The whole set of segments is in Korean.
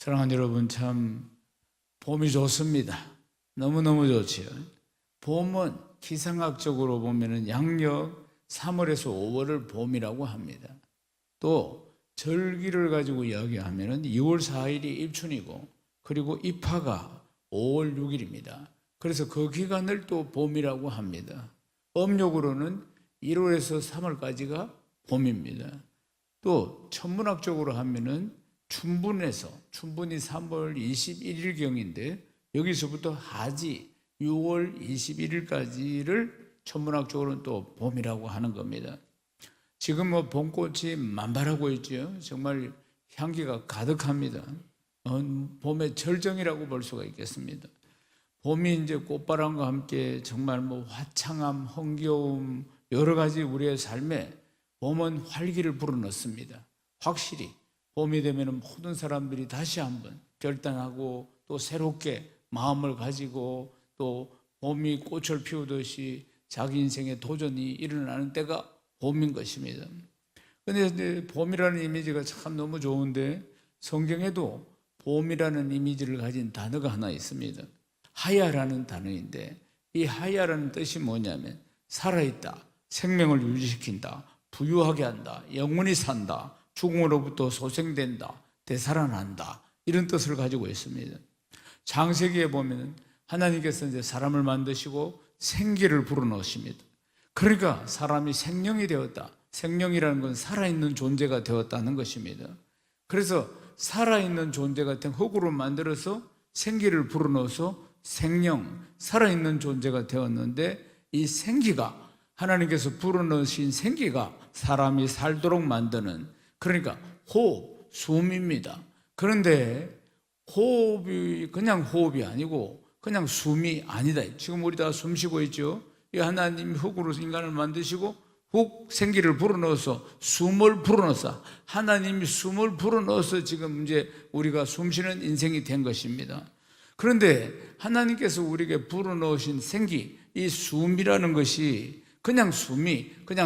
사랑하는 여러분, 참 봄이 좋습니다. 너무너무 좋지요. 봄은 기상학적으로 보면은 양력 3월에서 5월을 봄이라고 합니다. 또 절기를 가지고 이야기하면은 2월 4일이 입춘이고, 그리고 입하가 5월 6일입니다. 그래서 그 기간을 또 봄이라고 합니다. 음력으로는 1월에서 3월까지가 봄입니다. 또 천문학적으로 하면은 춘분이 3월 21일경인데, 여기서부터 하지 6월 21일까지를 천문학적으로는 또 봄이라고 하는 겁니다. 지금 봄꽃이 만발하고 있죠. 정말 향기가 가득합니다. 봄의 절정이라고 볼 수가 있겠습니다. 봄이 이제 꽃바람과 함께 정말 화창함, 흥겨움, 여러 가지 우리의 삶에 봄은 활기를 불어넣습니다. 확실히 봄이 되면 모든 사람들이 다시 한번 결단하고 또 새롭게 마음을 가지고 또 봄이 꽃을 피우듯이 자기 인생에 도전이 일어나는 때가 봄인 것입니다. 그런데 봄이라는 이미지가 참 너무 좋은데, 성경에도 봄이라는 이미지를 가진 단어가 하나 있습니다. 하야라는 단어인데, 이 하야라는 뜻이 뭐냐면 살아있다, 생명을 유지시킨다, 부유하게 한다, 영원히 산다, 죽음으로부터 소생된다, 되살아난다, 이런 뜻을 가지고 있습니다. 창세기에 보면 하나님께서 이제 사람을 만드시고 생기를 불어넣으십니다. 그러니까 사람이 생명이 되었다. 생명이라는 건 살아있는 존재가 되었다는 것입니다. 그래서 살아있는 존재 같은 흙으로 만들어서 생기를 불어넣어서 생명, 살아있는 존재가 되었는데, 이 생기가, 하나님께서 불어넣으신 생기가 사람이 살도록 만드는, 그러니까 호흡, 숨입니다. 그런데 호흡이 그냥 호흡이 아니고 그냥 숨이 아니다. 지금 우리 다 숨 쉬고 있죠. 이 하나님 흙으로 인간을 만드시고 흙 생기를 불어넣어서 숨을 불어넣어서, 하나님이 숨을 불어넣어서 지금 이제 우리가 숨 쉬는 인생이 된 것입니다. 그런데 하나님께서 우리에게 불어넣으신 생기, 이 숨이라는 것이 그냥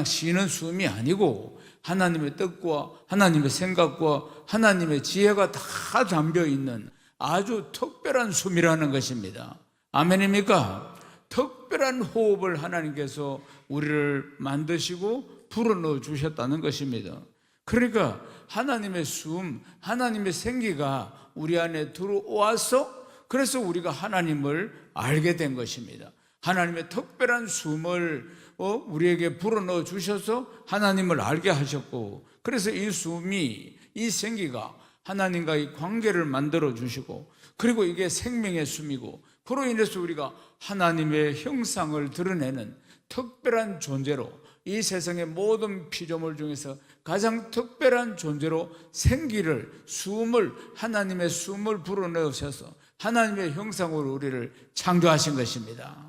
쉬는 숨이 아니고 하나님의 뜻과 하나님의 생각과 하나님의 지혜가 다 담겨 있는 아주 특별한 숨이라는 것입니다. 아멘입니까? 특별한 호흡을 하나님께서 우리를 만드시고 불어넣어 주셨다는 것입니다. 그러니까 하나님의 숨, 하나님의 생기가 우리 안에 들어와서, 그래서 우리가 하나님을 알게 된 것입니다. 하나님의 특별한 숨을 우리에게 불어넣어 주셔서 하나님을 알게 하셨고, 그래서 이 숨이, 이 생기가 하나님과의 관계를 만들어 주시고, 그리고 이게 생명의 숨이고, 그로 인해서 우리가 하나님의 형상을 드러내는 특별한 존재로, 이 세상의 모든 피조물 중에서 가장 특별한 존재로 생기를, 숨을, 하나님의 숨을 불어넣으셔서 하나님의 형상으로 우리를 창조하신 것입니다.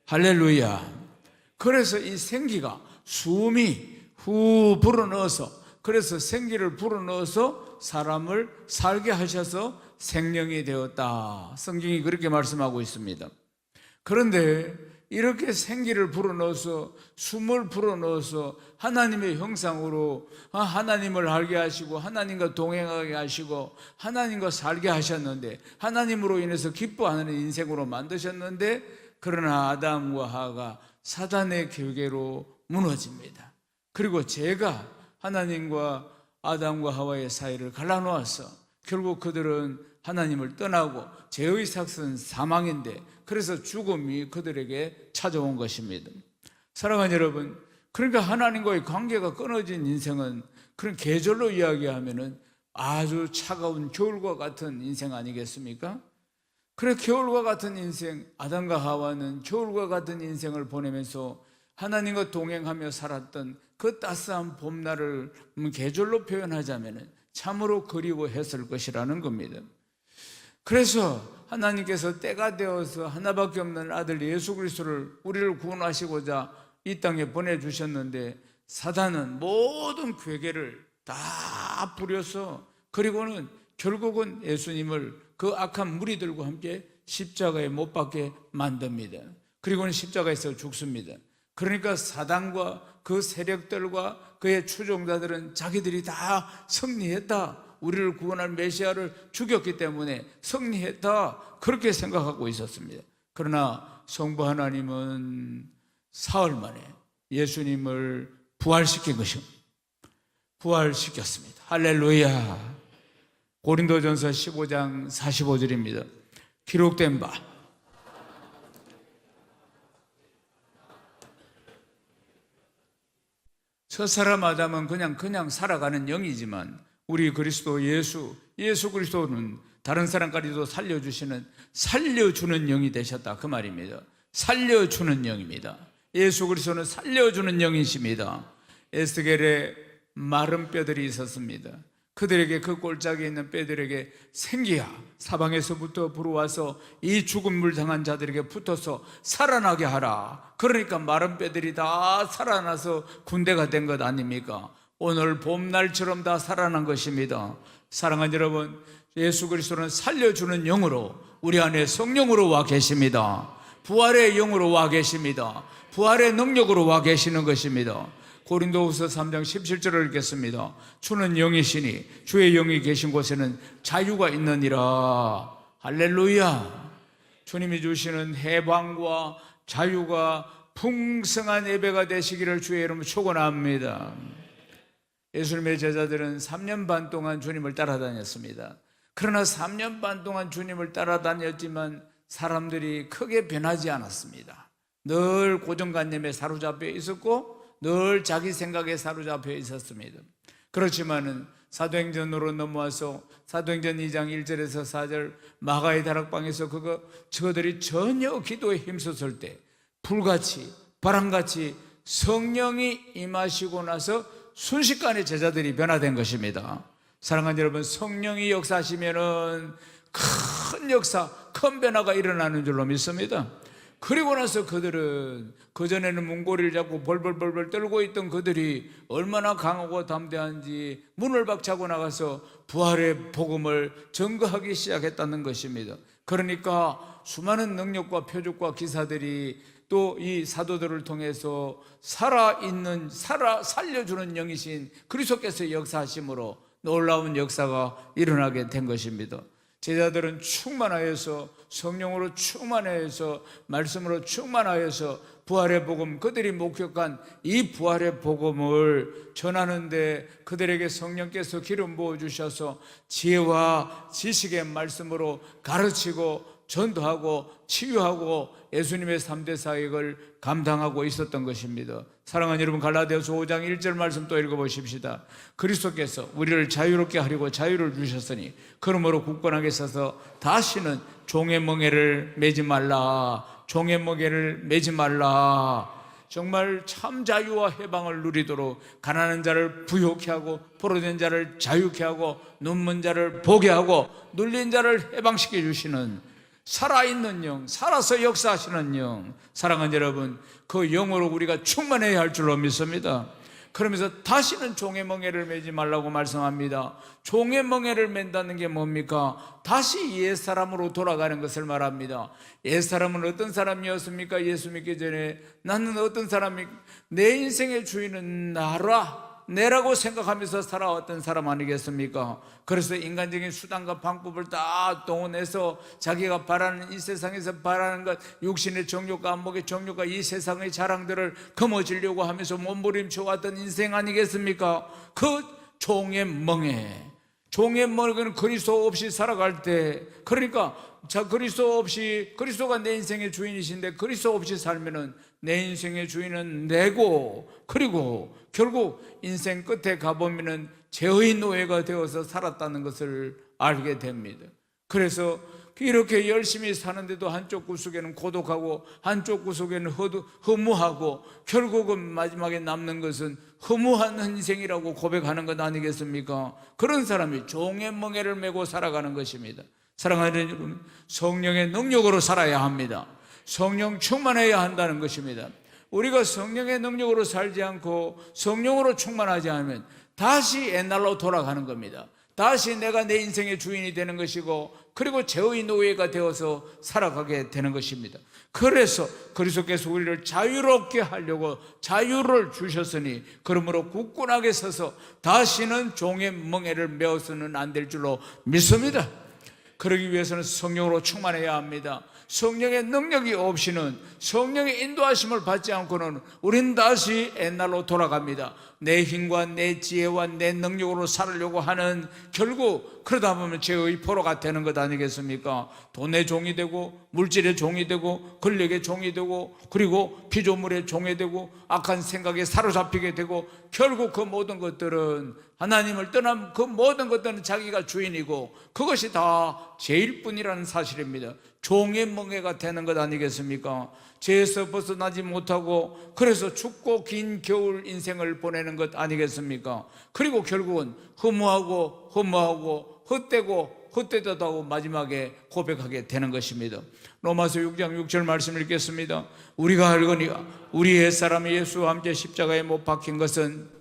할렐루야. 그래서 이 생기가, 숨이 후 불어넣어서, 그래서 생기를 불어넣어서 사람을 살게 하셔서 생명이 되었다, 성경이 그렇게 말씀하고 있습니다. 그런데 이렇게 생기를 불어넣어서, 숨을 불어넣어서 하나님의 형상으로 하나님을 알게 하시고 하나님과 동행하게 하시고 하나님과 살게 하셨는데, 하나님으로 인해서 기뻐하는 인생으로 만드셨는데, 그러나 아담과 하와가 사단의 계계로 무너집니다. 그리고 죄가 하나님과 아담과 하와의 사이를 갈라놓아서 결국 그들은 하나님을 떠나고, 죄의 삭은 사망인데, 그래서 죽음이 그들에게 찾아온 것입니다. 사랑하는 여러분, 그러니까 하나님과의 관계가 끊어진 인생은, 그런 계절로 이야기하면은 아주 차가운 겨울과 같은 인생 아니겠습니까? 그래, 겨울과 같은 인생, 아담과 하와는 겨울과 같은 인생을 보내면서 하나님과 동행하며 살았던 그 따스한 봄날을 계절로 표현하자면 참으로 그리워했을 것이라는 겁니다. 그래서 하나님께서 때가 되어서 하나밖에 없는 아들 예수 그리스도를, 우리를 구원하시고자 이 땅에 보내주셨는데, 사단은 모든 괴계를 다 부려서, 그리고는 결국은 예수님을 그 악한 무리들과 함께 십자가에 못 박게 만듭니다. 그리고는 십자가에서 죽습니다. 그러니까 사단과 그 세력들과 그의 추종자들은 자기들이 다 승리했다, 우리를 구원할 메시아를 죽였기 때문에 승리했다, 그렇게 생각하고 있었습니다. 그러나 성부 하나님은 사흘 만에 예수님을 부활시킨 것입니다. 부활시켰습니다. 할렐루야. 고린도전서 15장 45절입니다. 기록된 바 첫사람 아담은 그냥 살아가는 영이지만 우리 그리스도 예수 그리스도는 다른 사람까지도 살려주는 영이 되셨다, 그 말입니다. 살려주는 영입니다. 예수 그리스도는 살려주는 영이십니다. 에스겔의 마른 뼈들이 있었습니다. 그들에게, 그 골짜기에 있는 뼈들에게 생기야 사방에서부터 불어와서 이 죽음을 당한 자들에게 붙어서 살아나게 하라. 그러니까 마른 뼈들이 다 살아나서 군대가 된 것 아닙니까? 오늘 봄날처럼 다 살아난 것입니다. 사랑하는 여러분, 예수 그리스도는 살려주는 영으로 우리 안에 성령으로 와 계십니다. 부활의 영으로 와 계십니다. 부활의 능력으로 와 계시는 것입니다. 고린도후서 3장 17절을 읽겠습니다. 주는 영이시니 주의 영이 계신 곳에는 자유가 있느니라. 할렐루야. 주님이 주시는 해방과 자유가 풍성한 예배가 되시기를 주의 이름으로 축원합니다. 예수님의 제자들은 3년 반 동안 주님을 따라다녔습니다. 그러나 3년 반 동안 주님을 따라다녔지만 사람들이 크게 변하지 않았습니다. 늘 고정관념에 사로잡혀 있었고 늘 자기 생각에 사로잡혀 있었습니다. 그렇지만은 사도행전으로 넘어와서 사도행전 2장 1절에서 4절 마가의 다락방에서 저들이 전혀 기도에 힘썼을 때 불같이 바람같이 성령이 임하시고 나서 순식간에 제자들이 변화된 것입니다. 사랑하는 여러분, 성령이 역사하시면은 큰 역사, 큰 변화가 일어나는 줄로 믿습니다. 그리고 나서 그들은, 그전에는 문고리를 잡고 벌벌벌벌 떨고 있던 그들이 얼마나 강하고 담대한지 문을 박차고 나가서 부활의 복음을 전거하기 시작했다는 것입니다. 그러니까 수많은 능력과 표적과 기사들이 또 이 사도들을 통해서 살려주는 영이신 그리스도께서 역사하심으로 놀라운 역사가 일어나게 된 것입니다. 제자들은 충만하여서, 성령으로 충만하여서, 말씀으로 충만하여서 부활의 복음, 그들이 목격한 이 부활의 복음을 전하는데 그들에게 성령께서 기름 부어주셔서 지혜와 지식의 말씀으로 가르치고 전도하고 치유하고 예수님의 3대 사역을 감당하고 있었던 것입니다. 사랑하는 여러분, 갈라디아서 5장 1절 말씀 또 읽어보십시다. 그리스도께서 우리를 자유롭게 하려고 자유를 주셨으니 그러므로 굳건하게 서서 다시는 종의 멍에를 매지 말라. 종의 멍에를 매지 말라. 정말 참 자유와 해방을 누리도록 가난한 자를 부유케 하고 포로된 자를 자유케 하고 눈먼 자를 보게 하고 눌린 자를 해방시켜 주시는 살아있는 영, 살아서 역사하시는 영, 사랑하는 여러분, 그 영으로 우리가 충만해야 할 줄로 믿습니다. 그러면서 다시는 종의 멍에를 매지 말라고 말씀합니다. 종의 멍에를 맨다는 게 뭡니까? 다시 옛사람으로 돌아가는 것을 말합니다. 옛사람은 어떤 사람이었습니까? 예수 믿기 전에 나는 어떤 사람이, 내 인생의 주인은 내라고 생각하면서 살아왔던 사람 아니겠습니까? 그래서 인간적인 수단과 방법을 다 동원해서 자기가 바라는 이 세상에서 바라는 것, 육신의 정욕과 안목의 정욕과 이 세상의 자랑들을 거머쥐려고 하면서 몸부림쳐 왔던 인생 아니겠습니까? 그 종의 멍에는 그리스도 없이 살아갈 때, 그러니까 그리스도 없이, 그리스도가 내 인생의 주인이신데 그리스도 없이 살면은 내 인생의 주인은 내고, 그리고 결국 인생 끝에 가보면은 죄의 노예가 되어서 살았다는 것을 알게 됩니다. 그래서 이렇게 열심히 사는데도 한쪽 구석에는 고독하고 한쪽 구석에는 허무하고 결국은 마지막에 남는 것은 허무한 인생이라고 고백하는 것 아니겠습니까? 그런 사람이 종의 멍에를 메고 살아가는 것입니다. 사랑하는 여러분, 성령의 능력으로 살아야 합니다. 성령 충만해야 한다는 것입니다. 우리가 성령의 능력으로 살지 않고 성령으로 충만하지 않으면 다시 옛날로 돌아가는 겁니다. 다시 내가 내 인생의 주인이 되는 것이고, 그리고 죄의 노예가 되어서 살아가게 되는 것입니다. 그래서 그리스도께서 우리를 자유롭게 하려고 자유를 주셨으니, 그러므로 굳건하게 서서 다시는 종의 멍에를 메어서는 안 될 줄로 믿습니다. 그러기 위해서는 성령으로 충만해야 합니다. 성령의 능력이 없이는, 성령의 인도하심을 받지 않고는 우린 다시 옛날로 돌아갑니다. 내 힘과 내 지혜와 내 능력으로 살려고 하는, 결국 그러다 보면 죄의 포로가 되는 것 아니겠습니까? 돈의 종이 되고, 물질의 종이 되고, 권력의 종이 되고, 그리고 피조물의 종이 되고, 악한 생각에 사로잡히게 되고, 결국 그 모든 것들은, 하나님을 떠난 그 모든 것들은 자기가 주인이고 그것이 다 죄일 뿐이라는 사실입니다. 종의 멍에가 되는 것 아니겠습니까? 죄에서 벗어나지 못하고, 그래서 춥고 긴 겨울 인생을 보내는 것 아니겠습니까? 그리고 결국은 허무하고 헛되고 헛되다고 마지막에 고백하게 되는 것입니다. 로마서 6장 6절 말씀 읽겠습니다. 우리가 알거니와 우리 옛사람 예수와 함께 십자가에 못 박힌 것은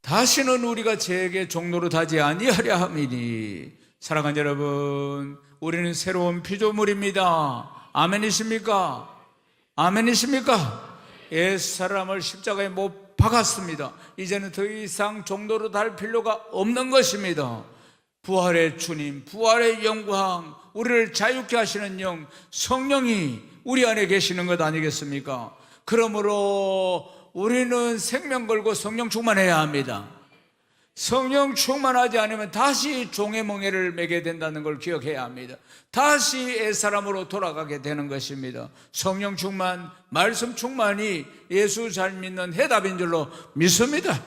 다시는 우리가 죄에게 종노릇 하지 아니하려 함이니. 사랑하는 여러분, 우리는 새로운 피조물입니다. 아멘이십니까? 아멘이십니까? 옛사람을 십자가에 못 박았습니다. 이제는 더 이상 종노릇 할 필요가 없는 것입니다. 부활의 주님, 부활의 영광, 우리를 자유케 하시는 영, 성령이 우리 안에 계시는 것 아니겠습니까? 그러므로 우리는 생명 걸고 성령 충만해야 합니다. 성령 충만하지 않으면 다시 종의 멍에를 매게 된다는 걸 기억해야 합니다. 다시 옛사람으로 돌아가게 되는 것입니다. 성령 충만, 말씀 충만이 예수 잘 믿는 해답인 줄로 믿습니다.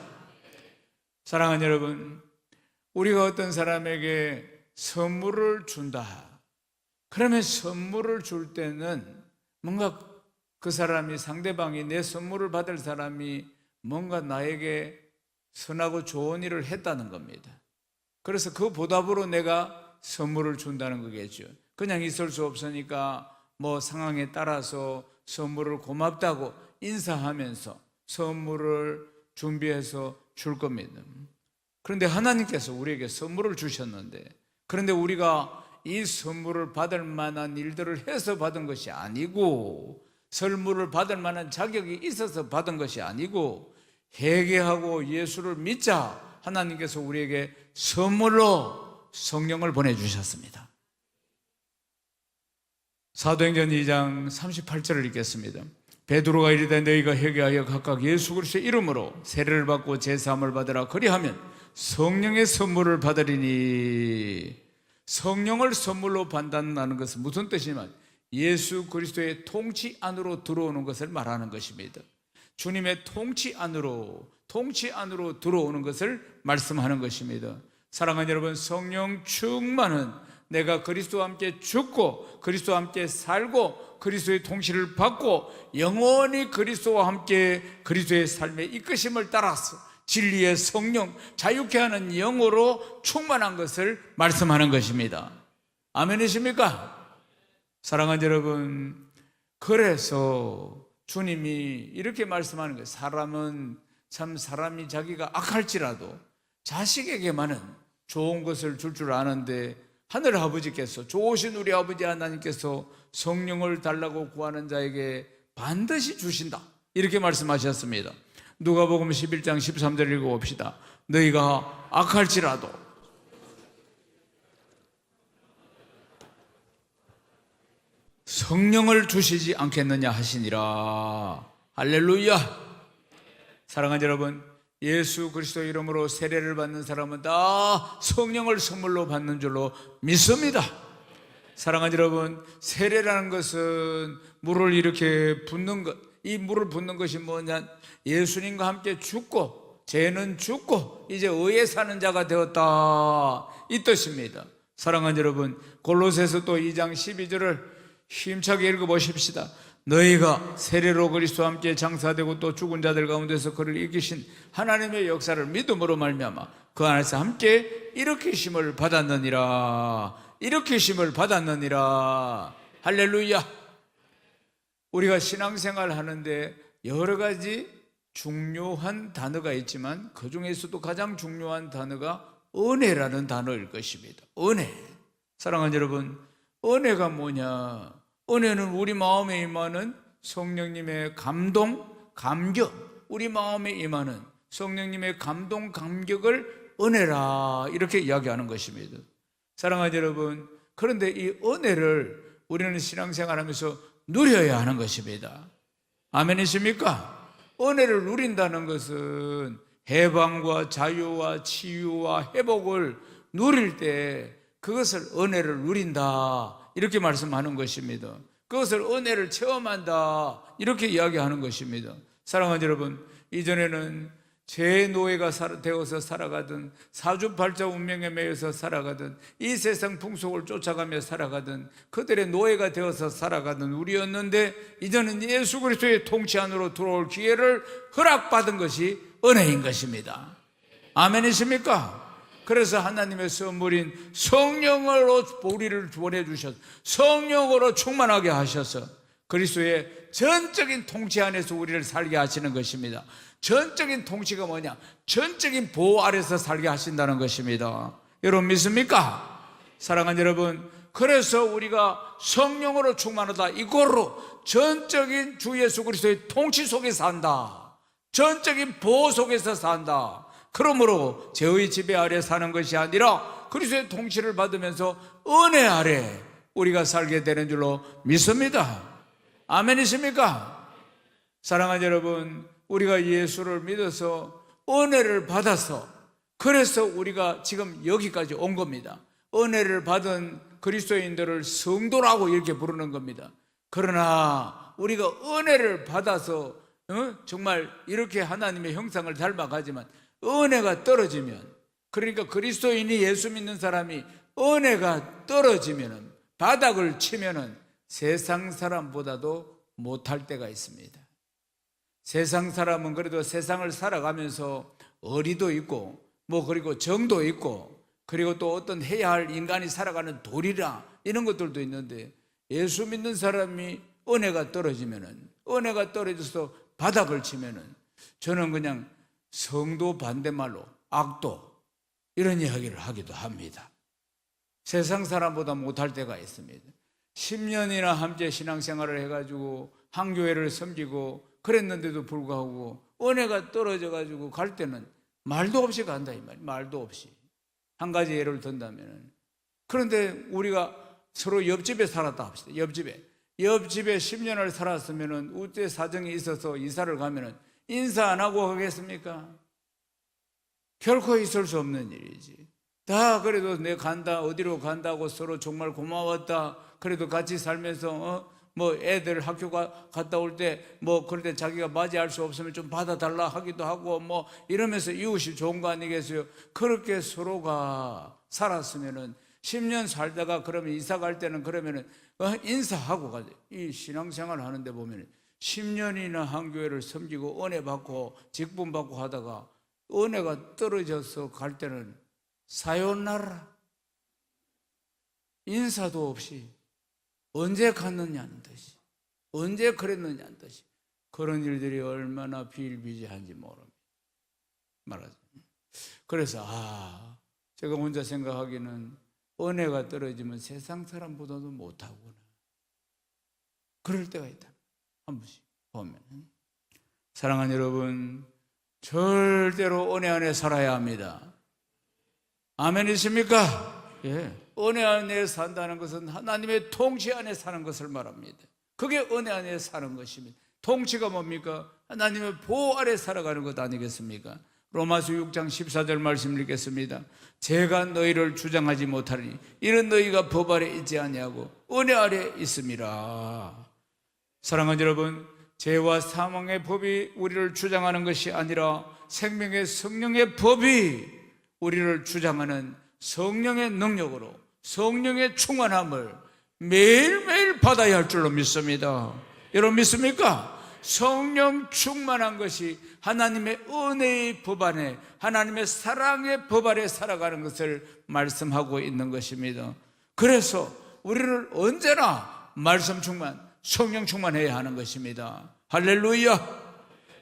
사랑하는 여러분, 우리가 어떤 사람에게 선물을 준다. 그러면 선물을 줄 때는 뭔가 그 사람이, 상대방이, 내 선물을 받을 사람이 뭔가 나에게 선하고 좋은 일을 했다는 겁니다. 그래서 그 보답으로 내가 선물을 준다는 거겠죠. 그냥 있을 수 없으니까 뭐 상황에 따라서 선물을 고맙다고 인사하면서 선물을 준비해서 줄 겁니다. 그런데 하나님께서 우리에게 선물을 주셨는데, 그런데 우리가 이 선물을 받을 만한 일들을 해서 받은 것이 아니고, 선물을 받을 만한 자격이 있어서 받은 것이 아니고, 회개하고 예수를 믿자 하나님께서 우리에게 선물로 성령을 보내주셨습니다. 사도행전 2장 38절을 읽겠습니다. 베드로가 이르되 너희가 회개하여 각각 예수 그리스도의 이름으로 세례를 받고 제사함을 받으라. 그리하면 성령의 선물을 받으리니. 성령을 선물로 받는다는 것은 무슨 뜻이냐면 예수 그리스도의 통치 안으로 들어오는 것을 말하는 것입니다. 주님의 통치 안으로 들어오는 것을 말씀하는 것입니다. 사랑하는 여러분, 성령 충만은 내가 그리스도와 함께 죽고 그리스도와 함께 살고 그리스도의 통치를 받고 영원히 그리스도와 함께 그리스도의 삶의 이끄심을 따라서 진리의 성령, 자유케 하는 영으로 충만한 것을 말씀하는 것입니다. 아멘이십니까? 사랑하는 여러분, 그래서 주님이 이렇게 말씀하는 거예요. 사람이 자기가 악할지라도 자식에게만은 좋은 것을 줄 아는데, 하늘 아버지께서, 좋으신 우리 아버지 하나님께서 성령을 달라고 구하는 자에게 반드시 주신다, 이렇게 말씀하셨습니다. 누가복음 11장 13절 읽어봅시다. 너희가 악할지라도 성령을 주시지 않겠느냐 하시니라. 할렐루야. 사랑하는 여러분, 예수 그리스도 이름으로 세례를 받는 사람은 다 성령을 선물로 받는 줄로 믿습니다. 사랑하는 여러분, 세례라는 것은 물을 이렇게 붓는 것, 이 물을 붓는 것이 뭐냐, 예수님과 함께 죽고 죄는 죽고 이제 의에 사는 자가 되었다, 이 뜻입니다. 사랑하는 여러분, 골로새서 또 2장 12절을 힘차게 읽어보십시다. 너희가 세례로 그리스도와 함께 장사되고 또 죽은 자들 가운데서 그를 이기신 하나님의 역사를 믿음으로 말미암아 그 안에서 함께 일으키심을 받았느니라. 일으키심을 받았느니라. 할렐루야. 우리가 신앙생활 하는데 여러 가지 중요한 단어가 있지만 그 중에서도 가장 중요한 단어가 은혜라는 단어일 것입니다. 은혜. 사랑하는 여러분, 은혜가 뭐냐? 은혜는 우리 마음에 임하는 성령님의 감동, 감격, 우리 마음에 임하는 성령님의 감동, 감격을 은혜라 이렇게 이야기하는 것입니다. 사랑하는 여러분, 그런데 이 은혜를 우리는 신앙생활하면서 누려야 하는 것입니다. 아멘이십니까? 은혜를 누린다는 것은 해방과 자유와 치유와 회복을 누릴 때 그것을 은혜를 누린다 이렇게 말씀하는 것입니다. 그것을 은혜를 체험한다 이렇게 이야기하는 것입니다. 사랑하는 여러분, 이전에는 제 노예가 되어서 살아가든 사주팔자 운명에 매여서 살아가든 이 세상 풍속을 쫓아가며 살아가든 그들의 노예가 되어서 살아가던 우리였는데 이제는 예수 그리스도의 통치 안으로 들어올 기회를 허락받은 것이 은혜인 것입니다. 아멘이십니까? 그래서 하나님의 선물인 성령으로 우리를 보내주셔서 성령으로 충만하게 하셔서 그리스도의 전적인 통치 안에서 우리를 살게 하시는 것입니다. 전적인 통치가 뭐냐? 전적인 보호 아래서 살게 하신다는 것입니다. 여러분 믿습니까? 사랑하는 여러분, 그래서 우리가 성령으로 충만하다, 이걸로 전적인 주 예수 그리스도의 통치 속에 산다, 전적인 보호 속에서 산다. 그러므로 죄의 지배 아래 사는 것이 아니라 그리스도의 통치를 받으면서 은혜 아래 우리가 살게 되는 줄로 믿습니다. 아멘이십니까? 사랑하는 여러분, 우리가 예수를 믿어서 은혜를 받아서 그래서 우리가 지금 여기까지 온 겁니다. 은혜를 받은 그리스도인들을 성도라고 이렇게 부르는 겁니다. 그러나 우리가 은혜를 받아서 정말 이렇게 하나님의 형상을 닮아가지만 은혜가 떨어지면, 그러니까 그리스도인이 예수 믿는 사람이 은혜가 떨어지면, 바닥을 치면 세상 사람보다도 못할 때가 있습니다. 세상 사람은 그래도 세상을 살아가면서 어리도 있고 그리고 정도 있고 그리고 또 어떤 해야 할 인간이 살아가는 도리라 이런 것들도 있는데, 예수 믿는 사람이 은혜가 떨어져서 바닥을 치면은 저는 그냥 성도 반대말로 악도 이런 이야기를 하기도 합니다. 세상 사람보다 못할 때가 있습니다. 10년이나 함께 신앙생활을 해가지고 한 교회를 섬기고 그랬는데도 불구하고 은혜가 떨어져가지고 갈 때는 말도 없이 간다 이 말이에요. 말도 없이. 한 가지 예를 든다면, 그런데 우리가 서로 옆집에 살았다 합시다. 옆집에 10년을 살았으면 우째 사정이 있어서 이사를 가면 인사 안 하고 가겠습니까? 결코 있을 수 없는 일이지. 다 그래도 내 간다, 어디로 간다고 서로 정말 고마웠다. 그래도 같이 살면서 애들 학교 갔다 올 때 그럴 때 자기가 맞이할 수 없으면 좀 받아달라 하기도 하고 이러면서 이웃이 좋은 거 아니겠어요? 그렇게 서로가 살았으면은 10년 살다가 그러면 이사 갈 때는 그러면은 인사하고 가죠. 이 신앙생활 하는데 보면은 10년이나 한 교회를 섬기고 은혜 받고 직분 받고 하다가 은혜가 떨어져서 갈 때는 사요나라 인사도 없이 언제 갔느냐는 듯이, 언제 그랬느냐는 듯이 그런 일들이 얼마나 비일비재한지 모릅니다. 말하자면. 그래서 제가 혼자 생각하기는 은혜가 떨어지면 세상 사람보다도 못하구나, 그럴 때가 있다. 한 번씩 보면. 사랑하는 여러분, 절대로 은혜 안에 살아야 합니다. 아멘이십니까? 예. 은혜 안에 산다는 것은 하나님의 통치 안에 사는 것을 말합니다. 그게 은혜 안에 사는 것입니다. 통치가 뭡니까? 하나님의 보호 아래 살아가는 것 아니겠습니까? 로마서 6장 14절 말씀 읽겠습니다. 제가 너희를 주장하지 못하리니 이는 너희가 법 아래 있지 아니하고 은혜 아래 있음이라. 사랑하는 여러분, 죄와 사망의 법이 우리를 주장하는 것이 아니라 생명의 성령의 법이 우리를 주장하는 성령의 능력으로 성령의 충만함을 매일매일 받아야 할 줄로 믿습니다. 여러분 믿습니까? 성령 충만한 것이 하나님의 은혜의 법 안에, 하나님의 사랑의 법 아래 살아가는 것을 말씀하고 있는 것입니다. 그래서 우리를 언제나 말씀 충만, 성령 충만해야 하는 것입니다. 할렐루야.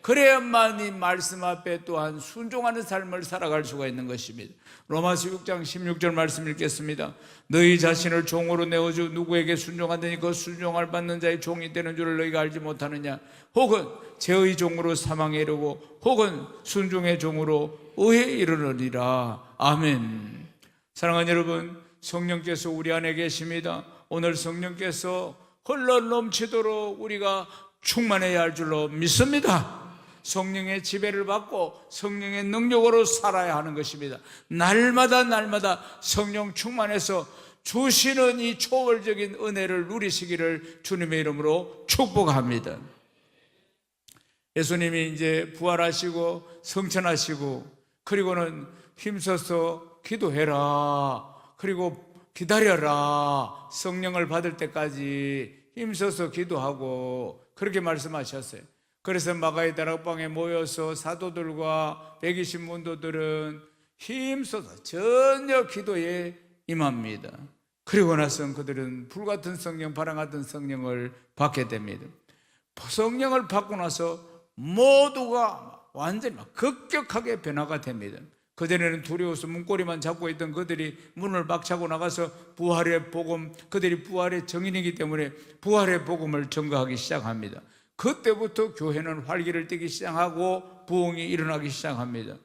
그래야만 이 말씀 앞에 또한 순종하는 삶을 살아갈 수가 있는 것입니다. 로마서 6장 16절 말씀 읽겠습니다. 너희 자신을 종으로 내어주 누구에게 순종하더니 그 순종할 받는 자의 종이 되는 줄을 너희가 알지 못하느냐. 혹은 죄의 종으로 사망에 이르고 혹은 순종의 종으로 의에 이르느니라. 아멘. 사랑하는 여러분, 성령께서 우리 안에 계십니다. 오늘 성령께서 흘러 넘치도록 우리가 충만해야 할 줄로 믿습니다. 성령의 지배를 받고 성령의 능력으로 살아야 하는 것입니다. 날마다 성령 충만해서 주시는 이 초월적인 은혜를 누리시기를 주님의 이름으로 축복합니다. 예수님이 이제 부활하시고 성천하시고 그리고는 힘써서 기도해라, 그리고 기다려라, 성령을 받을 때까지 힘써서 기도하고 그렇게 말씀하셨어요. 그래서 마가의 다락방에 모여서 사도들과 120문도들은 힘써서 전혀 기도에 임합니다. 그리고 나서 그들은 불같은 성령, 바람같은 성령을 받게 됩니다. 성령을 받고 나서 모두가 완전히 급격하게 변화가 됩니다. 그전에는 두려워서 문고리만 잡고 있던 그들이 문을 박차고 나가서 부활의 복음, 그들이 부활의 증인이기 때문에 부활의 복음을 전가하기 시작합니다. 그때부터 교회는 활기를 띠기 시작하고 부흥이 일어나기 시작합니다.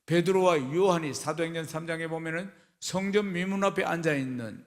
베드로와 요한이 사도행전 3장에 보면은 성전 미문 앞에 앉아있는,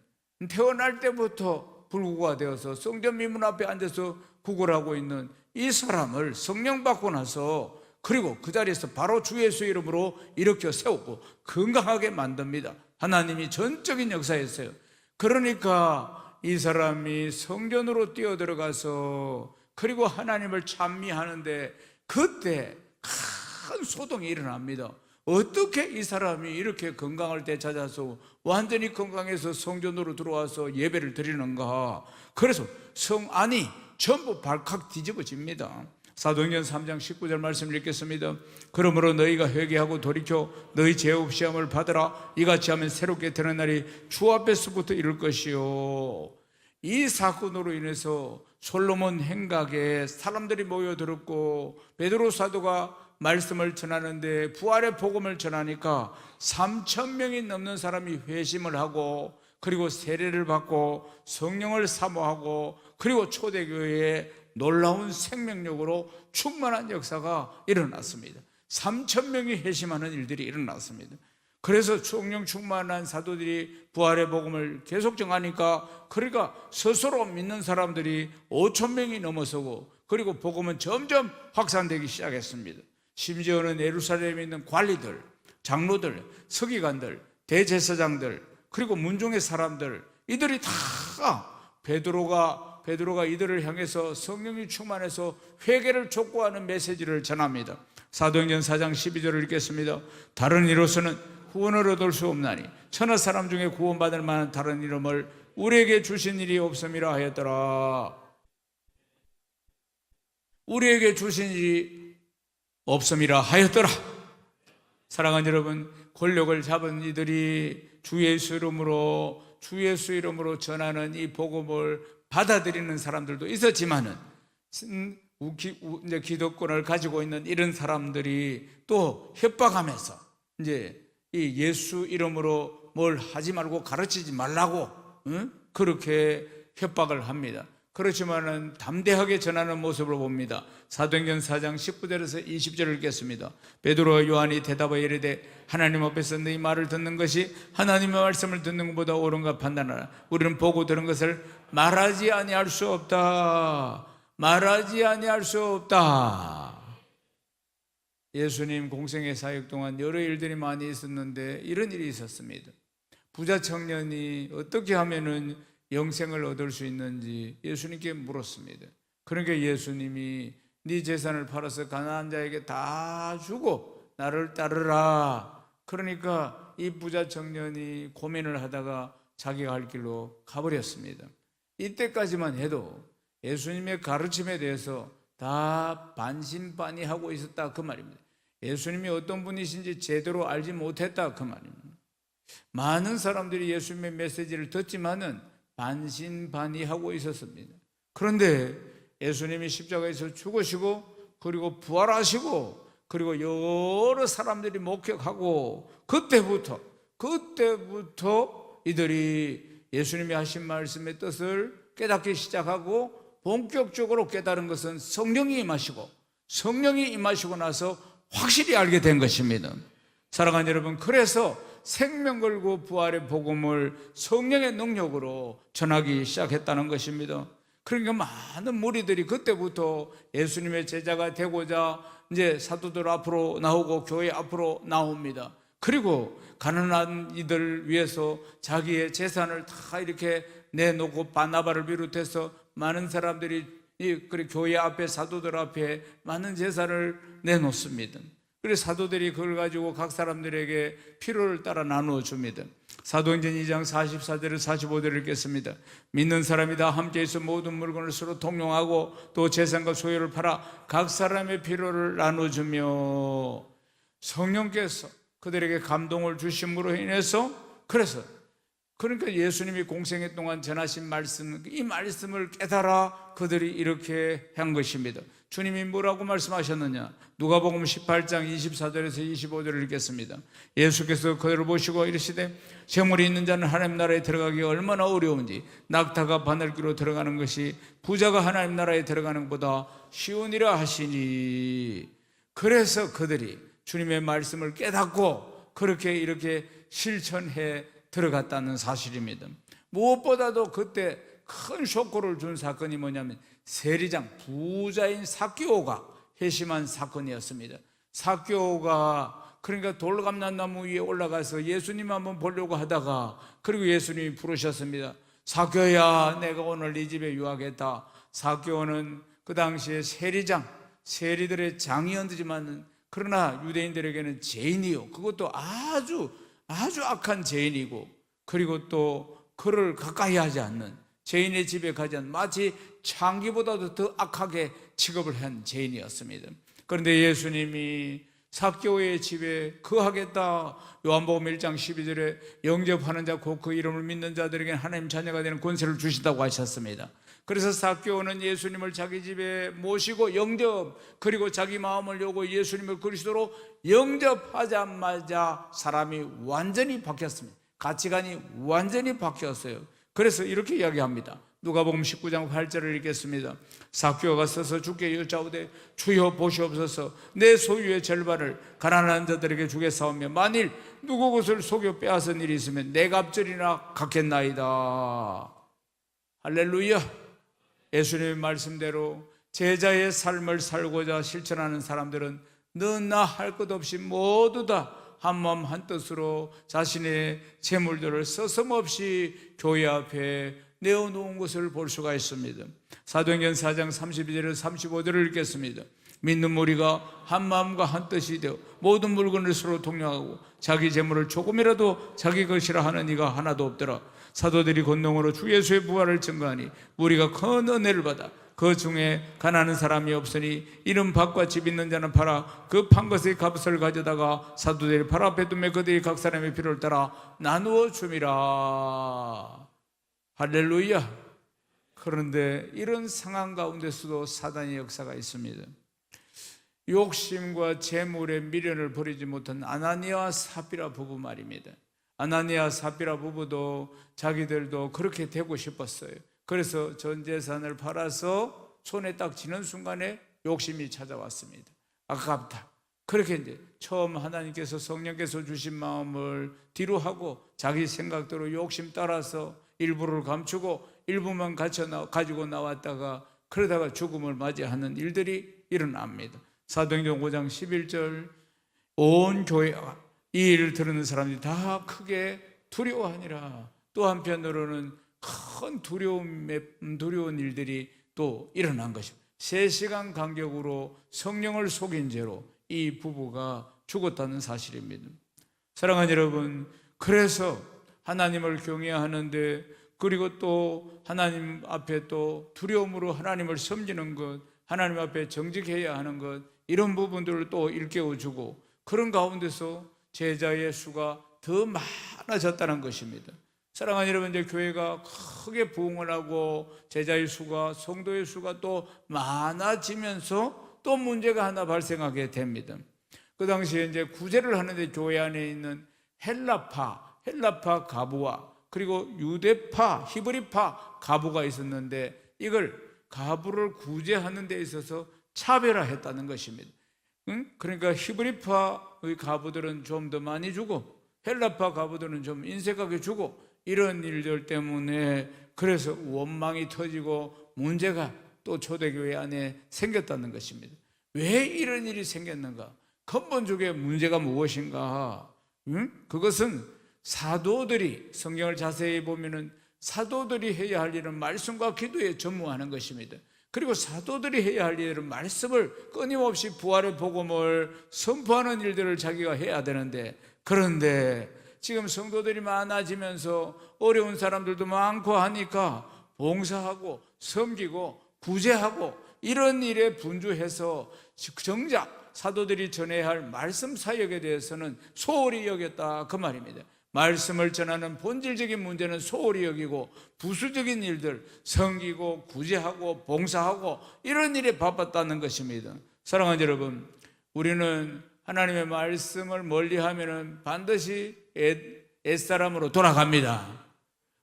태어날 때부터 불구가 되어서 성전 미문 앞에 앉아서 구걸하고 있는 이 사람을 성령 받고 나서 그리고 그 자리에서 바로 주 예수 이름으로 일으켜 세우고 건강하게 만듭니다. 하나님이 전적인 역사였어요. 그러니까 이 사람이 성전으로 뛰어들어가서 그리고 하나님을 찬미하는데 그때 큰 소동이 일어납니다. 어떻게 이 사람이 이렇게 건강을 되찾아서 완전히 건강해서 성전으로 들어와서 예배를 드리는가. 그래서 성 안이 전부 발칵 뒤집어집니다. 사도행전 3장 19절 말씀 읽겠습니다. 그러므로 너희가 회개하고 돌이켜 너희 죄업 시험을 받으라. 이같이 하면 새롭게 되는 날이 주 앞에서부터 이룰 것이요. 이 사건으로 인해서 솔로몬 행각에 사람들이 모여들었고 베드로 사도가 말씀을 전하는데 부활의 복음을 전하니까 3,000명이 넘는 사람이 회심을 하고 그리고 세례를 받고 성령을 사모하고 그리고 초대교회에 놀라운 생명력으로 충만한 역사가 일어났습니다. 3,000명이 회심하는 일들이 일어났습니다. 그래서 성령 충만한 사도들이 부활의 복음을 계속 전하니까 그러니까 스스로 믿는 사람들이 5,000명이 넘어서고 그리고 복음은 점점 확산되기 시작했습니다. 심지어는 예루살렘에 있는 관리들, 장로들, 서기관들, 대제사장들 그리고 문중의 사람들 이들이 다 베드로가 이들을 향해서 성령이 충만해서 회개를 촉구하는 메시지를 전합니다. 사도행전 4장 12절을 읽겠습니다. 다른 이로서는 구원을 얻을 수 없나니 천하 사람 중에 구원받을 만한 다른 이름을 우리에게 주신 일이 없음이라 하였더라. 우리에게 주신 일이 없음이라 하였더라. 사랑하는 여러분, 권력을 잡은 이들이 주 예수 이름으로 전하는 이 복음을 받아들이는 사람들도 있었지만은 이제 기득권을 가지고 있는 이런 사람들이 또 협박하면서 이제 이 예수 이름으로 뭘 하지 말고 가르치지 말라고 그렇게 협박을 합니다. 그렇지만은 담대하게 전하는 모습을 봅니다. 사도행전 4장 19절에서 20절을 읽겠습니다. 베드로와 요한이 대답하여 이르되 하나님 앞에서 너희 말을 듣는 것이 하나님의 말씀을 듣는 것보다 옳은가 판단하라. 우리는 보고 들은 것을 말하지 아니할 수 없다. 말하지 아니할 수 없다. 예수님 공생의 사역 동안 여러 일들이 많이 있었는데 이런 일이 있었습니다. 부자 청년이 어떻게 하면은 영생을 얻을 수 있는지 예수님께 물었습니다. 그러니까 예수님이 네 재산을 팔아서 가난한 자에게 다 주고 나를 따르라. 그러니까 이 부자 청년이 고민을 하다가 자기가 할 길로 가버렸습니다. 이때까지만 해도 예수님의 가르침에 대해서 다 반신반의하고 있었다 그 말입니다. 예수님이 어떤 분이신지 제대로 알지 못했다 그 말입니다. 많은 사람들이 예수님의 메시지를 듣지만은 반신반의하고 있었습니다. 그런데 예수님이 십자가에서 죽으시고 그리고 부활하시고 그리고 여러 사람들이 목격하고 그때부터 이들이 예수님이 하신 말씀의 뜻을 깨닫기 시작하고 본격적으로 깨달은 것은 성령이 임하시고 나서 확실히 알게 된 것입니다. 사랑하는 여러분, 그래서 생명 걸고 부활의 복음을 성령의 능력으로 전하기 시작했다는 것입니다. 그러니까 많은 무리들이 그때부터 예수님의 제자가 되고자 이제 사도들 앞으로 나오고 교회 앞으로 나옵니다. 그리고 가난한 이들 위해서 자기의 재산을 다 이렇게 내놓고 바나바를 비롯해서 많은 사람들이 교회 앞에 사도들 앞에 많은 재산을 내놓습니다. 그래서 사도들이 그걸 가지고 각 사람들에게 필요를 따라 나누어 줍니다. 사도행전 2장 44절에서 45절을 읽겠습니다. 믿는 사람이 다 함께해서 모든 물건을 서로 통용하고 또 재산과 소유를 팔아 각 사람의 필요를 나눠주며 성령께서 그들에게 감동을 주심으로 인해서 그러니까 예수님이 공생애 동안 전하신 말씀, 이 말씀을 깨달아 그들이 이렇게 한 것입니다. 주님이 뭐라고 말씀하셨느냐? 누가복음 18장 24절에서 25절을 읽겠습니다. 예수께서 그들을 보시고 이르시되 재물이 있는 자는 하나님 나라에 들어가기 얼마나 어려운지 낙타가 바늘귀로 들어가는 것이 부자가 하나님 나라에 들어가는 것보다 쉬우니라 하시니. 그래서 그들이 주님의 말씀을 깨닫고 그렇게 이렇게 실천해 들어갔다는 사실입니다. 무엇보다도 그때 큰 쇼크를 준 사건이 뭐냐면 세리장 부자인 삭개오가 회심한 사건이었습니다. 삭개오가 그러니까 돌감난나무 위에 올라가서 예수님 한번 보려고 하다가 그리고 예수님이 부르셨습니다. 삭개오야, 내가 오늘 네 집에 유하겠다. 삭개오는 그 당시에 세리들의 장이었지만 그러나 유대인들에게는 죄인이요, 그것도 아주 악한 죄인이고, 그리고 또 그를 가까이 하지 않는, 죄인의 집에 가지 않는, 마치 창기보다도 더 악하게 취급을 한 죄인이었습니다. 그런데 예수님이 삭개오의 집에 거하겠다. 요한복음 1장 12절에 영접하는 자 곧 그 이름을 믿는 자들에게 하나님 자녀가 되는 권세를 주신다고 하셨습니다. 그래서 삭개오는 예수님을 자기 집에 모시고 그리고 자기 마음을 열고 예수님을 그리스도로 영접하자마자 사람이 완전히 바뀌었습니다. 가치관이 완전히 바뀌었어요. 그래서 이렇게 이야기합니다. 누가복음 19장 8절을 읽겠습니다. 삭개오가 서서 주께 여짜오되 주여 보시옵소서, 내 소유의 절반을 가난한 자들에게 주겠사오며 만일 누구 것을 속여 빼앗은 일이 있으면 내 갑절이나 갚겠나이다. 할렐루야. 예수님의 말씀대로 제자의 삶을 살고자 실천하는 사람들은 너나 할 것 없이 모두 다 한마음 한뜻으로 자신의 재물들을 서슴없이 교회 앞에 내어놓은 것을 볼 수가 있습니다. 사도행전 4장 32절에서 35절을 읽겠습니다. 믿는 무리가 한마음과 한뜻이 되어 모든 물건을 서로 통용하고 자기 재물을 조금이라도 자기 것이라 하는 이가 하나도 없더라. 사도들이 권능으로 주 예수의 부활을 증거하니 무리가 큰 은혜를 받아 그 중에 가난한 사람이 없으니 이는 밭과 집 있는 자는 팔아 그 판 것의 값을 가져다가 사도들이 발 앞에 두며 그들이 각 사람의 필요를 따라 나누어 줌이라. 할렐루야. 그런데 이런 상황 가운데서도 사단의 역사가 있습니다. 욕심과 재물에 미련을 버리지 못한 아나니아와 삽비라 부부 말입니다. 아나니아 삽비라 부부도 자기들도 그렇게 되고 싶었어요. 그래서 전 재산을 팔아서 손에 딱 쥐는 순간에 욕심이 찾아왔습니다. 아깝다. 그렇게 이제 처음 하나님께서 성령께서 주신 마음을 뒤로 하고 자기 생각대로 욕심 따라서 일부를 감추고 일부만 가지고 나왔다가 그러다가 죽음을 맞이하는 일들이 일어납니다. 사도행전 5장 11절 온 교회가 이 일을 들은 사람들이 다 크게 두려워하니라. 또 한편으로는 큰 두려운 일들이 또 일어난 것입니다. 3시간 간격으로 성령을 속인 죄로 이 부부가 죽었다는 사실입니다. 사랑하는 여러분, 그래서 하나님을 경외하는데 그리고 또 하나님 앞에 또 두려움으로 하나님을 섬기는 것, 하나님 앞에 정직해야 하는 것, 이런 부분들을 또 일깨워주고 그런 가운데서 제자의 수가 더 많아졌다는 것입니다. 사랑하는 여러분, 이제 교회가 크게 부흥을 하고 제자의 수가, 성도의 수가 또 많아지면서 또 문제가 하나 발생하게 됩니다. 그 당시에 이제 구제를 하는데 교회 안에 있는 헬라파 가부와 그리고 유대파, 히브리파 가부가 있었는데 이걸 가부를 구제하는 데 있어서 차별화했다는 것입니다. 그러니까 히브리파의 가부들은 좀 더 많이 주고 헬라파 가부들은 좀 인색하게 주고 이런 일들 때문에 그래서 원망이 터지고 문제가 또 초대교회 안에 생겼다는 것입니다. 왜 이런 일이 생겼는가? 근본적인 문제가 무엇인가? 그것은 사도들이 성경을 자세히 보면은 사도들이 해야 할 일은 말씀과 기도에 전무하는 것입니다. 그리고 사도들이 해야 할 일은 말씀을 끊임없이 부활의 복음을 선포하는 일들을 자기가 해야 되는데 그런데 지금 성도들이 많아지면서 어려운 사람들도 많고 하니까 봉사하고 섬기고 구제하고 이런 일에 분주해서 정작 사도들이 전해야 할 말씀 사역에 대해서는 소홀히 여겼다 그 말입니다. 말씀을 전하는 본질적인 문제는 소홀히 여기고 부수적인 일들 섬기고 구제하고 봉사하고 이런 일에 바빴다는 것입니다. 사랑하는 여러분, 우리는 하나님의 말씀을 멀리하면 반드시 옛사람으로 돌아갑니다.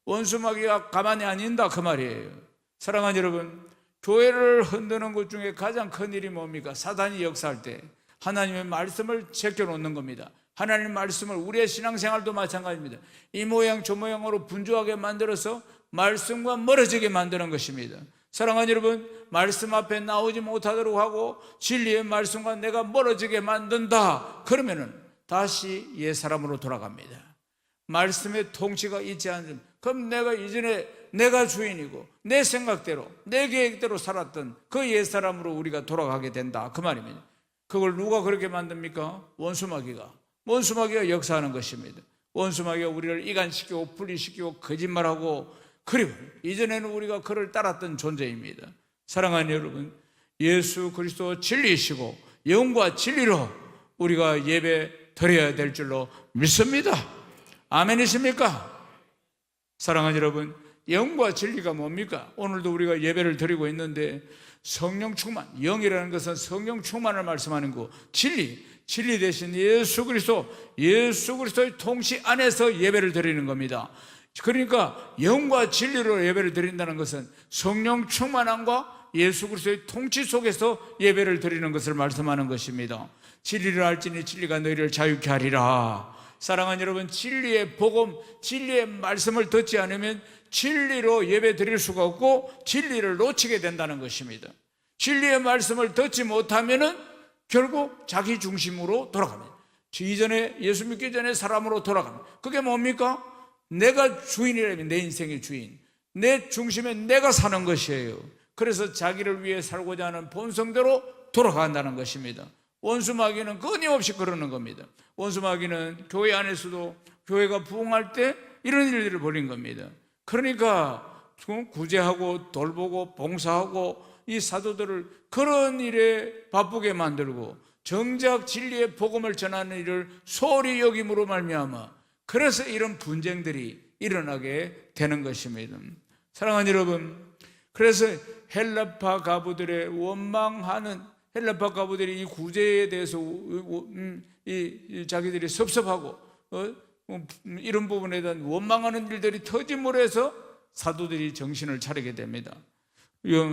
원수마귀가 가만히 안 있다 그 말이에요. 사랑하는 여러분, 교회를 흔드는 것 중에 가장 큰 일이 뭡니까? 사단이 역사할 때 하나님의 말씀을 제껴놓는 겁니다. 하나님의 말씀을 우리의 신앙생활도 마찬가지입니다. 이 모양 저 모양으로 분주하게 만들어서 말씀과 멀어지게 만드는 것입니다. 사랑하는 여러분, 말씀 앞에 나오지 못하도록 하고 진리의 말씀과 내가 멀어지게 만든다 그러면은 다시 옛사람으로 돌아갑니다. 말씀의 통치가 있지 않으면 그럼 내가 이전에 내가 주인이고 내 생각대로 내 계획대로 살았던 그 옛사람으로 우리가 돌아가게 된다 그 말입니다. 그걸 누가 그렇게 만듭니까? 원수마귀가 역사하는 것입니다. 원수마귀가 우리를 이간시키고 분리시키고 거짓말하고 그리고 이전에는 우리가 그를 따랐던 존재입니다. 사랑하는 여러분, 예수 그리스도 진리이시고 영과 진리로 우리가 예배 드려야 될 줄로 믿습니다. 아멘이십니까? 사랑하는 여러분, 영과 진리가 뭡니까? 오늘도 우리가 예배를 드리고 있는데 성령 충만, 영이라는 것은 성령 충만을 말씀하는 거, 진리 대신 예수 그리스도의 통치 안에서 예배를 드리는 겁니다. 그러니까 영과 진리로 예배를 드린다는 것은 성령 충만함과 예수 그리스도의 통치 속에서 예배를 드리는 것을 말씀하는 것입니다. 진리를 알지니 진리가 너희를 자유케 하리라. 사랑하는 여러분, 진리의 복음, 진리의 말씀을 듣지 않으면 진리로 예배 드릴 수가 없고 진리를 놓치게 된다는 것입니다. 진리의 말씀을 듣지 못하면은 결국 자기 중심으로 돌아갑니다. 이전에 예수 믿기 전에 사람으로 돌아갑니다. 그게 뭡니까? 내가 주인이라면 내 인생의 주인, 내 중심에 내가 사는 것이에요. 그래서 자기를 위해 살고자 하는 본성대로 돌아간다는 것입니다. 원수마귀는 끊임없이 그러는 겁니다. 원수마귀는 교회 안에서도 교회가 부흥할 때 이런 일들을 벌인 겁니다. 그러니까 구제하고 돌보고 봉사하고 이 사도들을 그런 일에 바쁘게 만들고 정작 진리의 복음을 전하는 일을 소홀히 여김으로 말미암아 그래서 이런 분쟁들이 일어나게 되는 것입니다. 사랑하는 여러분, 그래서 헬라파 가부들의 원망하는 헬라파 가부들이 이 구제에 대해서 자기들이 섭섭하고 이런 부분에 대한 원망하는 일들이 터짐으로 해서 사도들이 정신을 차리게 됩니다.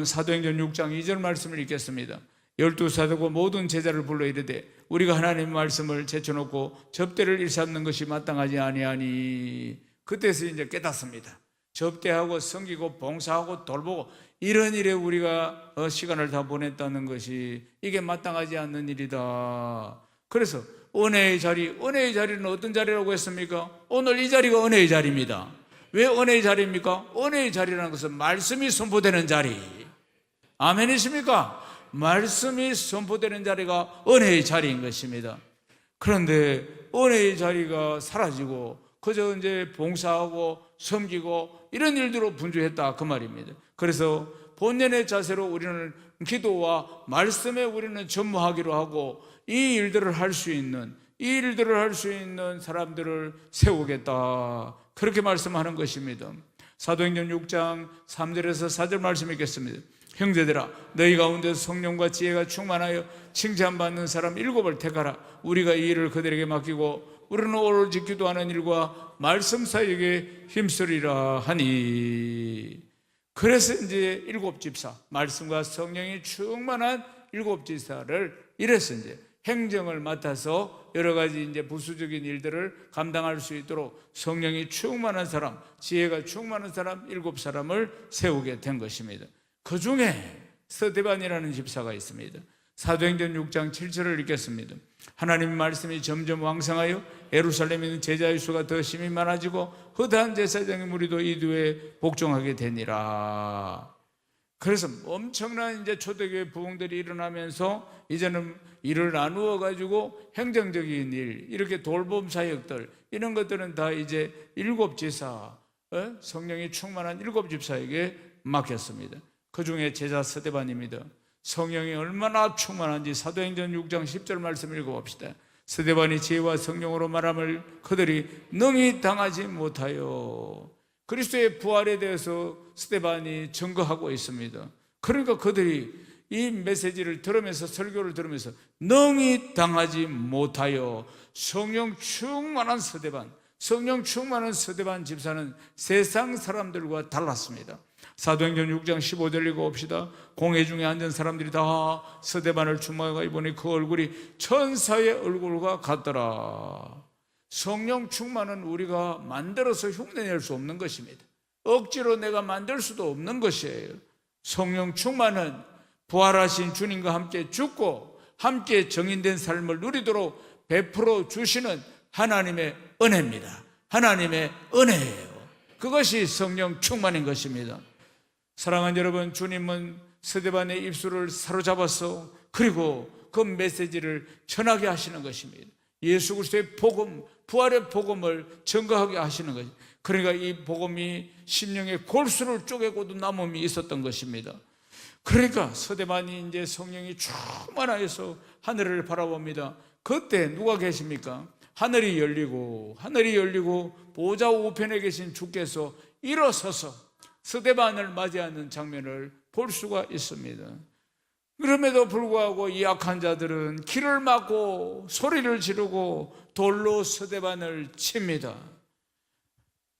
사도행전 6장 2절 말씀을 읽겠습니다. 12사도가 모든 제자를 불러 이르되 우리가 하나님의 말씀을 제쳐놓고 접대를 일삼는 것이 마땅하지 아니하니. 그때서 이제 깨닫습니다. 접대하고 섬기고 봉사하고 돌보고 이런 일에 우리가 시간을 다 보냈다는 것이 이게 마땅하지 않는 일이다. 그래서 은혜의 자리는 어떤 자리라고 했습니까? 오늘 이 자리가 은혜의 자리입니다. 왜 은혜의 자리입니까? 은혜의 자리라는 것은 말씀이 선포되는 자리. 아멘이십니까? 말씀이 선포되는 자리가 은혜의 자리인 것입니다. 그런데 은혜의 자리가 사라지고 그저 이제 봉사하고 섬기고 이런 일들로 분주했다 그 말입니다. 그래서 본연의 자세로 우리는 기도와 말씀에 우리는 전무하기로 하고 이 일들을 할 수 있는 사람들을 세우겠다 그렇게 말씀하는 것입니다. 사도행전 6장 3절에서 4절 말씀 읽겠습니다. 형제들아, 너희 가운데 성령과 지혜가 충만하여 칭찬받는 사람 7을 택하라. 우리가 이 일을 그들에게 맡기고 우리는 오로지 기도하는 일과 말씀 사역에 힘쓰리라 하니. 그래서 이제 7집사, 말씀과 성령이 충만한 7집사를 이래서 이제 행정을 맡아서 여러 가지 이제 부수적인 일들을 감당할 수 있도록 성령이 충만한 사람, 지혜가 충만한 사람 7사람을 세우게 된 것입니다. 그 중에 스데반이라는 집사가 있습니다. 사도행전 6장 7절을 읽겠습니다. 하나님의 말씀이 점점 왕성하여 예루살렘에 있는 제자의 수가 더 심히 많아지고 허다한 제사장의 무리도 이두에 복종하게 되니라. 그래서 엄청난 이제 초대교회 부흥들이 일어나면서 이제는 일을 나누어 가지고 행정적인 일, 이렇게 돌봄 사역들, 이런 것들은 다 이제 7지사, 성령이 충만한 7집사에게 맡겼습니다. 그 중에 제자 스데반입니다. 성령이 얼마나 충만한지 사도행전 6장 10절 말씀 읽어봅시다. 스데반이 지혜와 성령으로 말함을 그들이 능히 당하지 못하여. 그리스도의 부활에 대해서 스데반이 증거하고 있습니다. 그러니까 그들이 이 메시지를 들으면서, 설교를 들으면서 능히 당하지 못하여. 성령 충만한 스데반, 성령 충만한 스데반 집사는 세상 사람들과 달랐습니다. 사도행전 6장 15절 읽어봅시다. 공회 중에 앉은 사람들이 다 스데반을 주목하여 보니 그 얼굴이 천사의 얼굴과 같더라. 성령 충만은 우리가 만들어서 흉내낼 수 없는 것입니다. 억지로 내가 만들 수도 없는 것이에요. 성령 충만은 부활하신 주님과 함께 죽고 함께 정인된 삶을 누리도록 베풀어 주시는 하나님의 은혜입니다. 하나님의 은혜예요. 그것이 성령 충만인 것입니다. 사랑하는 여러분, 주님은 스데반의 입술을 사로잡아서 그리고 그 메시지를 전하게 하시는 것입니다. 예수 그리스도의 복음, 부활의 복음을 증거하게 하시는 것입니다. 그러니까 이 복음이 심령의 골수를 쪼개고도 남음이 있었던 것입니다. 그러니까 스데반이 이제 성령이 충만하여서 하늘을 바라봅니다. 그때 누가 계십니까? 하늘이 열리고 보좌 우편에 계신 주께서 일어서서 스데반을 맞이하는 장면을 볼 수가 있습니다. 그럼에도 불구하고 이 악한 자들은 길을 막고 소리를 지르고 돌로 스데반을 칩니다.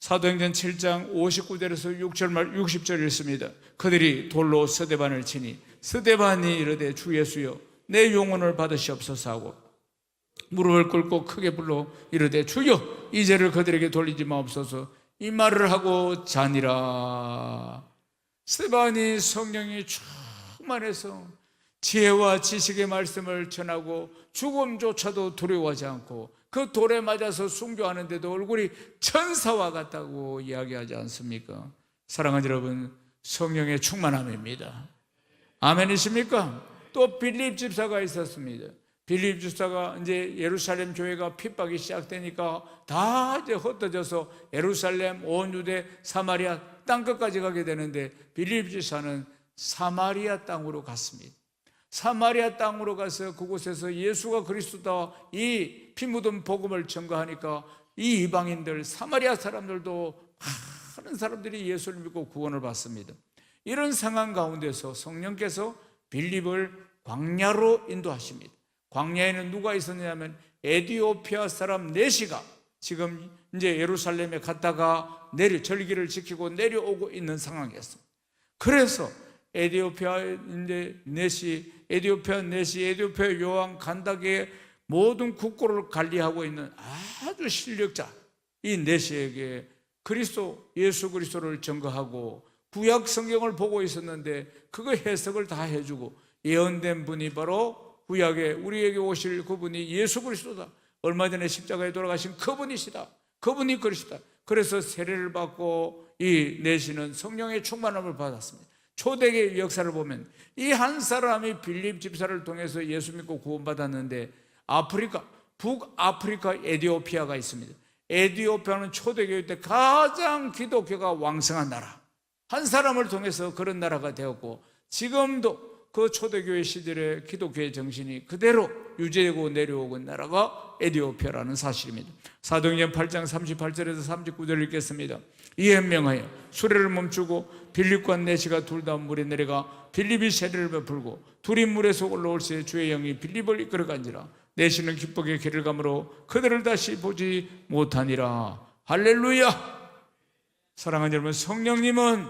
사도행전 7장 59절에서 60절 읽습니다. 그들이 돌로 스데반을 치니 스데반이 이르되 주 예수여 내 영혼을 받으시옵소서 하고 무릎을 꿇고 크게 불러 이르되 주여 이 죄를 그들에게 돌리지 마옵소서. 이 말을 하고 자니라. 스데반이 성령이 충만해서 지혜와 지식의 말씀을 전하고 죽음조차도 두려워하지 않고 그 돌에 맞아서 순교하는데도 얼굴이 천사와 같다고 이야기하지 않습니까? 사랑하는 여러분, 성령의 충만함입니다. 아멘이십니까? 또 빌립 집사가 있었습니다. 빌립 집사가 이제 예루살렘 교회가 핍박이 시작되니까 다 이제 흩어져서 예루살렘, 온 유대, 사마리아 땅끝까지 가게 되는데 빌립 집사는 사마리아 땅으로 갔습니다. 사마리아 땅으로 가서 그곳에서 예수가 그리스도다 이 피 묻은 복음을 전가하니까 이 이방인들, 사마리아 사람들도 많은 사람들이 예수를 믿고 구원을 받습니다. 이런 상황 가운데서 성령께서 빌립을 광야로 인도하십니다. 광야에는 누가 있었냐면 에티오피아 사람 네시가 지금 이제 예루살렘에 갔다가 절기를 지키고 내려오고 있는 상황이었습니다. 그래서 에티오피아 네시, 에티오피아 요한 간다게의 모든 국고를 관리하고 있는 아주 실력자 이 네시에게 그리스도, 예수 그리스도를 증거하고 구약 성경을 보고 있었는데 그거 해석을 다 해주고 예언된 분이 바로 구약에 우리에게 오실 그분이 예수 그리스도다. 얼마 전에 십자가에 돌아가신 그분이시다. 그분이 그리스도다. 그래서 세례를 받고 이 네시는 성령의 충만함을 받았습니다. 초대교회 역사를 보면 이 한 사람이 빌립 집사를 통해서 예수 믿고 구원받았는데 북아프리카 에티오피아가 있습니다. 에티오피아는 초대교회 때 가장 기독교가 왕성한 나라, 한 사람을 통해서 그런 나라가 되었고 지금도 그 초대교회 시절의 기독교의 정신이 그대로 유지되고 내려오고 있는 나라가 에티오피아라는 사실입니다. 사도행전 8장 38절에서 39절 읽겠습니다. 이에 명하여 수레를 멈추고 빌립과 네시가 둘 다 물에 내려가 빌립이 세례를 베풀고 둘이 물에서 올라올 새 주의 영이 빌립을 이끌어간지라. 네시는 기쁘게 길을 가므로 그들을 다시 보지 못하니라. 할렐루야. 사랑하는 여러분, 성령님은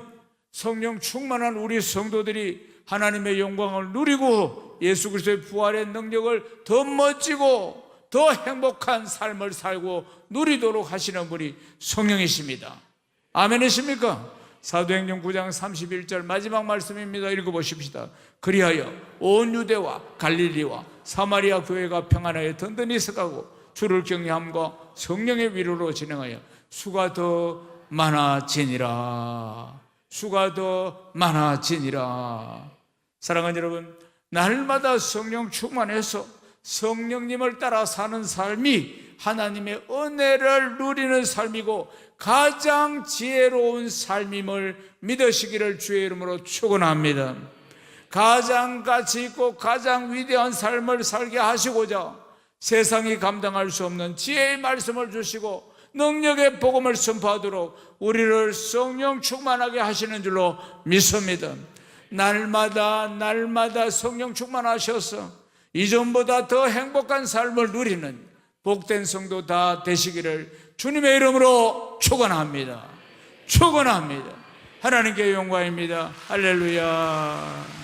성령 충만한 우리 성도들이 하나님의 영광을 누리고 예수 그리스도의 부활의 능력을 더 멋지고 더 행복한 삶을 살고 누리도록 하시는 분이 성령이십니다. 아멘이십니까? 사도행전 9장 31절 마지막 말씀입니다. 읽어보십시다. 그리하여 온 유대와 갈릴리와 사마리아 교회가 평안하여 든든히 서가고 주를 경외함과 성령의 위로로 진행하여 수가 더 많아지니라. 수가 더 많아지니라. 사랑하는 여러분, 날마다 성령 충만해서 성령님을 따라 사는 삶이 하나님의 은혜를 누리는 삶이고 가장 지혜로운 삶임을 믿으시기를 주의 이름으로 축원합니다. 가장 가치 있고 가장 위대한 삶을 살게 하시고자 세상이 감당할 수 없는 지혜의 말씀을 주시고 능력의 복음을 선포하도록 우리를 성령 충만하게 하시는 줄로 믿습니다. 날마다 성령 충만하셔서 이전보다 더 행복한 삶을 누리는 복된 성도 다 되시기를 주님의 이름으로 축원합니다. 축원합니다. 하나님께 영광입니다. 할렐루야.